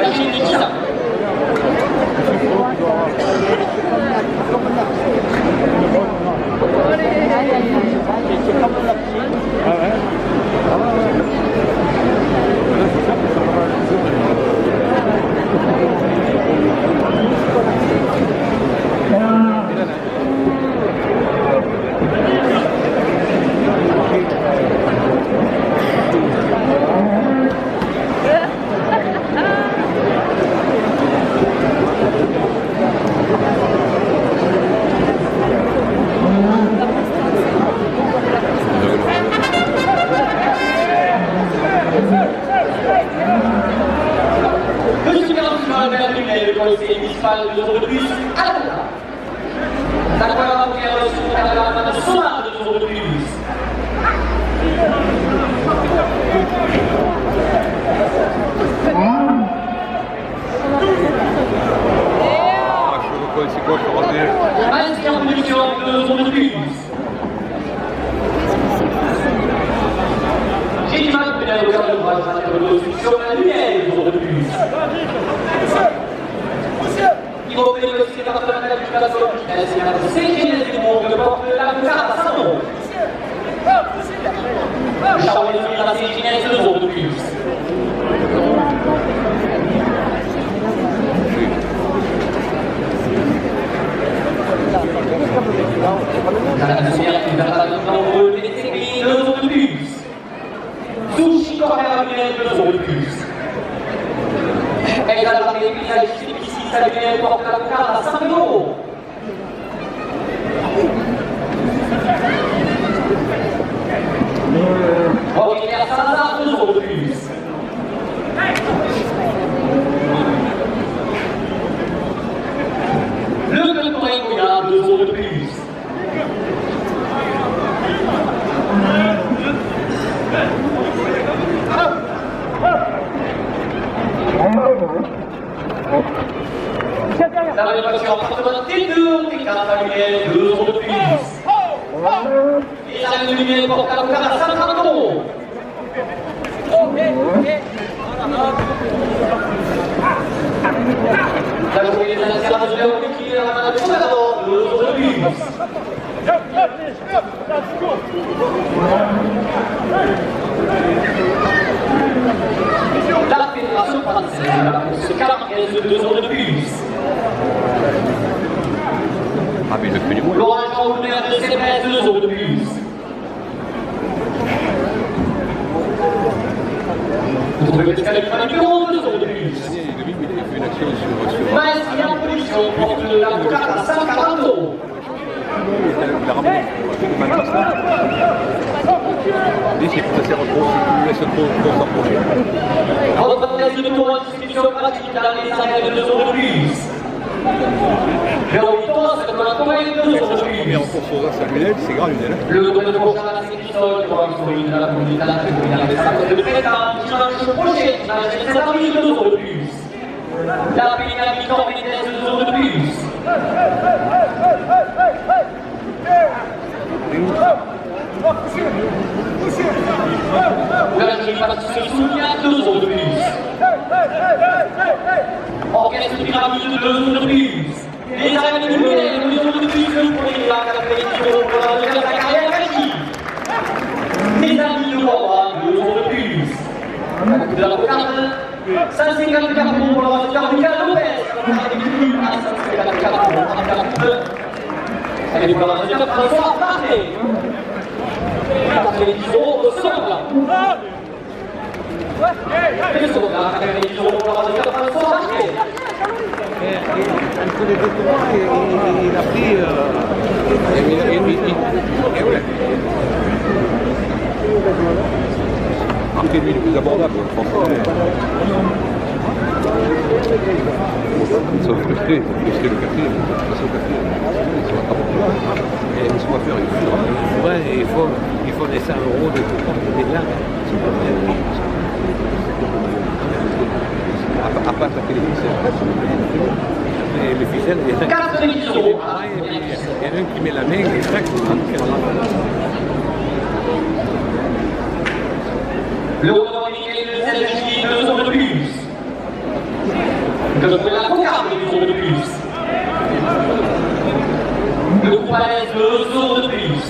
Tachine de Kisa. Après lui, il est plus abordable, franchement. Ils sont frustrés le quatrième. Et laisse-moi faire, il faut. Ouais, il faut laisser un euro de tout compte là. À part la télévision. Et le ficelle, il y en a un qui met la main, et chaque le Romain Michael de Sergi, 2 secondes de plus. Que je prenne la cocarde 2 euros de plus. Le groupe Alès 2 euros de plus.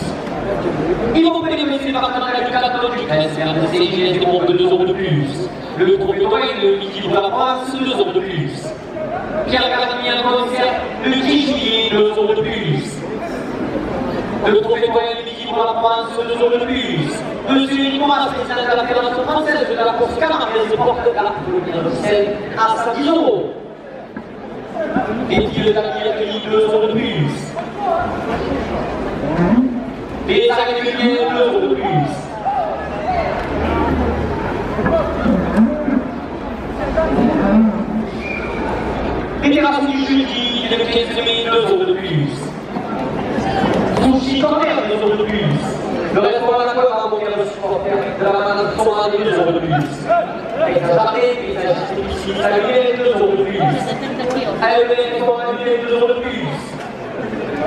Ils vont bénéficier par partenariat du catalogue du Grèce et un CIGS de 2 euros de plus. Le trophée le liquide de la France, 2 euros de plus. Pierre Gardini, un concert, le 10 juillet, 2 euros de plus. Le trophée le liquide de la France, 2 euros de plus. Monsieur Nicolas, président de la Fédération française de la course canadienne de porte à la Colonie officielle, à 110 euros. Les tirs d'accueilli, 2 euros de plus. Les agriculteurs, 2 euros de plus. Les terrasses du jeudi, le 15 mai, 2 euros de plus. Sushi Canter, 2 euros de plus. Le restaurant La Colombe, mon gars, supporter de la banane Soma, 2 euros de plus. Paysage piscine salué, 2 euros de plus. AEB, restaurant annulé, 2 euros de plus.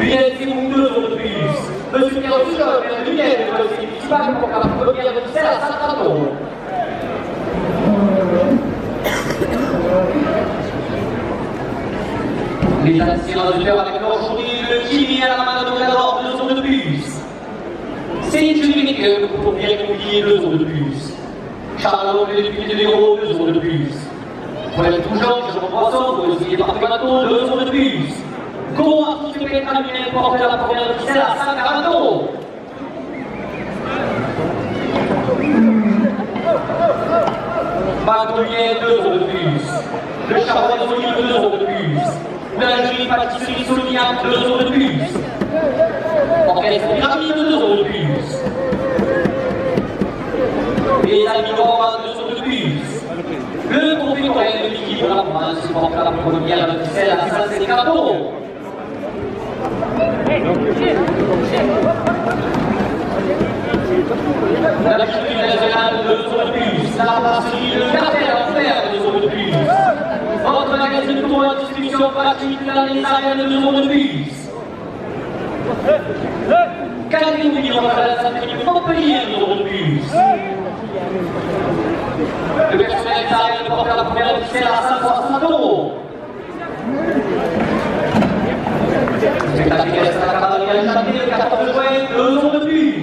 UNC, 2 euros de plus. Monsieur Pierre Souchon, maire de Lille, le conseiller municipal, pour la première de Bruxelles à 50 euros. Les anciens auditeurs avec leur aujourd'hui le Jimmy à la main de Cador, 2 euros de plus. C'est Julie que pour bien oublier 2 euros de plus. Charles, le député de l'Hérault, 2 euros de plus. Pour les tout jeunes, je reprends pour essayer par bateau, 2 euros de plus. Comment artiste pétrolier porté à la première de Bruxelles à 140 euros. Bagdouillet, 2 euros de plus. Le charbon de Soligne, 2 euros de plus. Boulangerie, pâtisserie, Solignac, 2 euros de plus. Orchestre pyramide, 2 euros de plus. Les amis romains, 2 euros de plus. Le trophée coréen de liquide de la province porte à la première de Bruxelles à 150 euros. La culture nationale, 2 euros de plus. La brasserie, le cartel en fer, 2 euros de plus. Votre magazine de tour en distribution gratuite dans les arènes, 2 euros de plus. Calvin Million à la Sainte-Denis, Montpellier, 2 euros de plus. Le personnel des arènes porte à la première de Bruxelles à 160 euros. Spectacle à la cavalerie à Châtelet, le 14 juin, 2 euros de plus.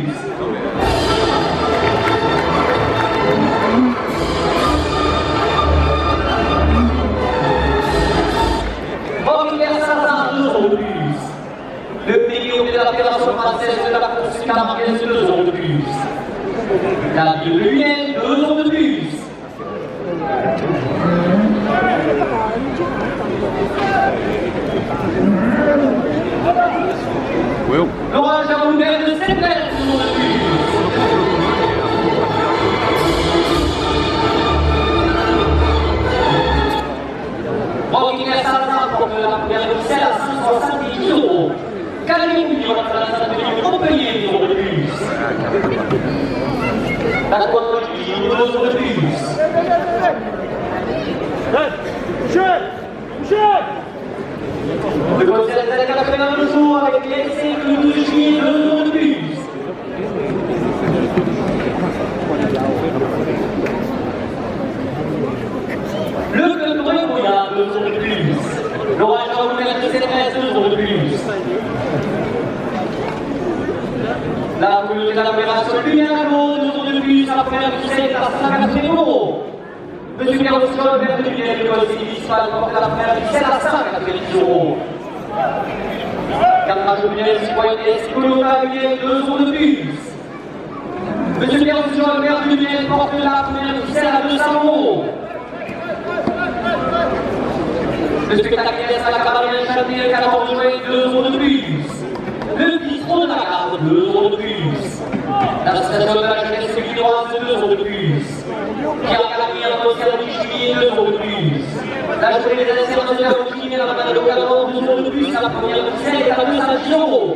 Le pays de la Fédération française de la course canadienne, 2 euros de plus. La ville de Lille, 2 euros de plus. L'orange à Moulbert de Septembre, 2 euros de plus. Rocky Salazar pour la première de Bruxelles à 170 euros. Calvin Million à la Sainte-Denis, Montpellier, 2 euros de plus. La Côte de 2 euros de plus. Le concert des années 80 le jour avec les essais le 12 juillet, 2 euros de plus. Le club de Bouillard, 2 euros de plus. L'orage à Ouvert de CNRS, 2 euros de plus. La boule de la opération Lumière à l'eau, 2 euros de plus. La première de Bruxelles est à 180 euros. Monsieur Pierre Souchon, maire de Lille, le conseiller municipal, porte à la première de Bruxelles à 190 euros. Camarade Julien, citoyenneté, psychologue, 2 euros de plus. Monsieur Pierre Souchon, maire de Lille, porte la première de Bruxelles à 200 euros. Le spectacle à la cavalerie de Châtelet, le 14 juin, 2 euros de plus. Le bistrot de la garde, 2 euros de plus. L'association de la jeunesse lilloise, 2 euros de plus. Pierre Gardini, un concert de juillet, 2 euros de plus. La journée des anciens de la Routine et la maman de Cador, 2 euros de plus. À la première de Bruxelles est à 210 euros.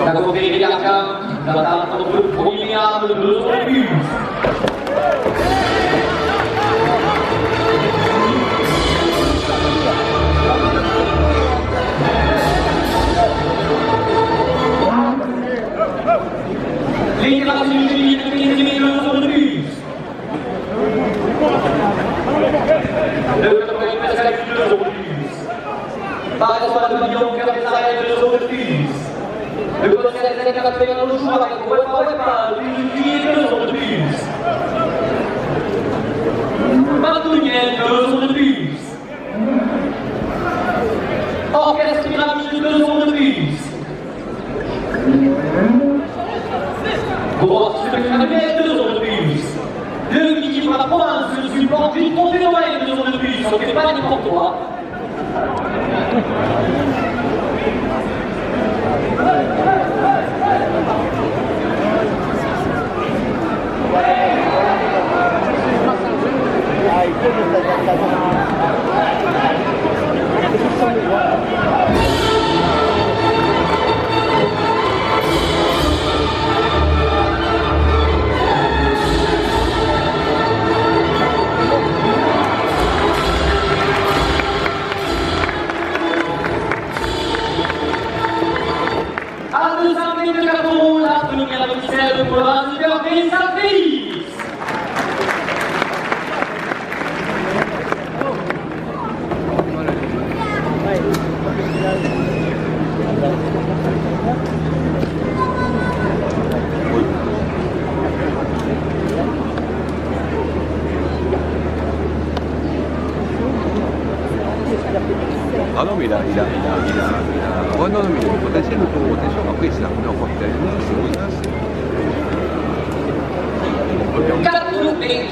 La confrérie d'Arcan, la table entre le premier milliard, 2 euros de plus. Les terrasses du juillet de 15 000 euros de plus. Le Capoeira Pascal 2 euros de plus. Par exemple, le million de Carrezarel 2 euros de plus. Le concert des années 81 au jour avec Wepa, une fille 2 euros de plus. Martonienne 2 euros de plus. Orchestre Pyramide 2 euros de plus. Gros Supercaramel 2 euros de plus. Le qui pour la province, je suis porté une trophée d'oreille 2 euros de plus. On ne fait pas n'importe quoi. Pour la liberté, ça fait. Ah non, mais il a. Oh non, mais il a le potentiel d'autorotation. Après, c'est la première fois qu'il a une c'est Moïse. 4 pays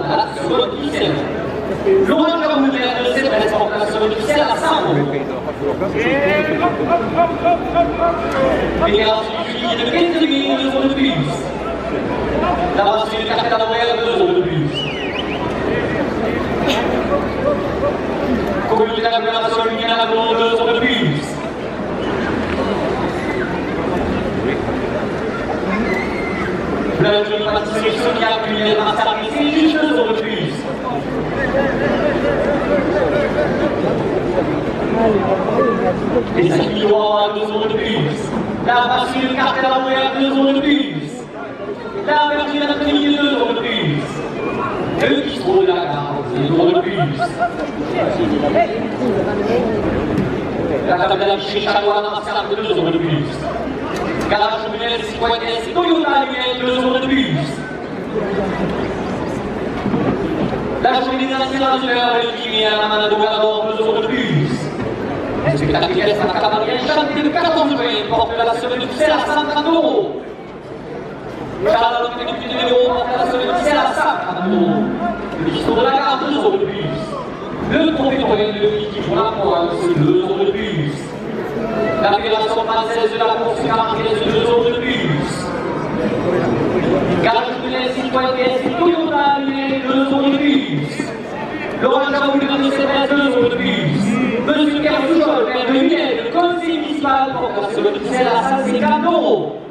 à la seconde officielle. L'orage moderne de cette transportation officielle à Saint-Roch. Fédération du Juillet de 15 euros de plus. La brasserie de carte à l'envers 2 euros de plus. Communauté d'agglomération Lumière à la 2 euros de plus. Le jeu pâtisserie Sonia Culinaire à service 2 euros de plus. Les 5 millions à 2 euros de plus. La brasserie de carte à l'envers 2 euros de plus. La vergerie d'après-midi 2 euros de plus. Le bistrot de la gare 2 euros de plus. La table de la Vichy Chaloine à Sartre 2 euros de plus. Garage Lumière des citoyens Toyota Lumière 2 euros de plus. La journée des anciens de Lumière à Manado Gardor 2 euros de plus. Le spectacle à la Camargue chanté de 14 juin porte la semaine officielle à 130 euros. Charles depuis 2 euros porte la semaine officielle à 130 euros. Le bistrot de la gare 2 euros de plus. Le trophée d'oreille de midi pour la pointe 2 euros de plus. La fédération française de la course camarguaise 2 euros de plus. Garage de les citoyennes Toyota Lumière 2 euros de plus. L'orage à Moulin de Cédès 2 euros de plus. Monsieur Pierre Souchol, maire de Lumière, le conseil municipal porte la semaine officielle à 150 euros.